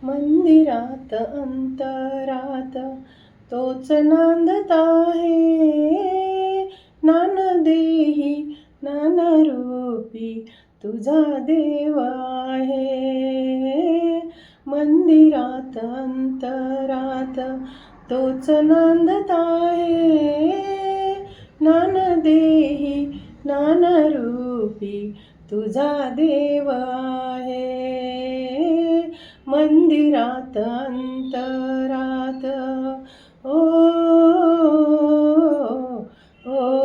मंदिरात अंतरात तोच नांदत आहे. नानदेही नानरूपी तुझा देव आहे. मंदिरात अंतरात तोच नांदत आहे. नानदेही नानरूपी तुझा देव आहे. मंदिरात अंतरात ओ, ओ,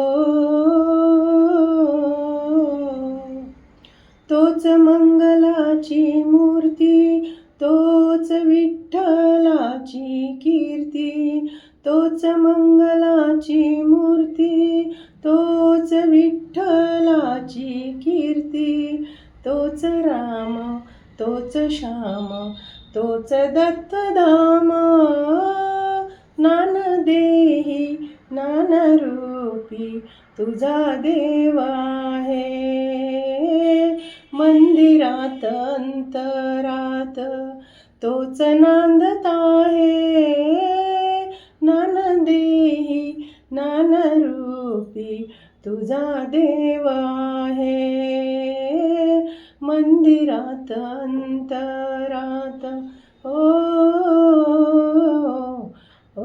तोच मंगलाची मूर्ती, तोच विठ्ठलाची कीर्ती. तोच मंगलाची मूर्ती, तोच विठ्ठलाची कीर्ती. तोच राम तोच श्याम तोच दत्तधाम. नानदेही नानरूपी तुझा देव आहे. मंदिरात अंतरात तोच नांदत आहे. नानदेही नानरूपी तुझा देव आहे. मंदिरात अंतरात ओ, ओ,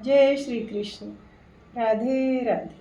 जय श्री कृष्ण. राधे राधे.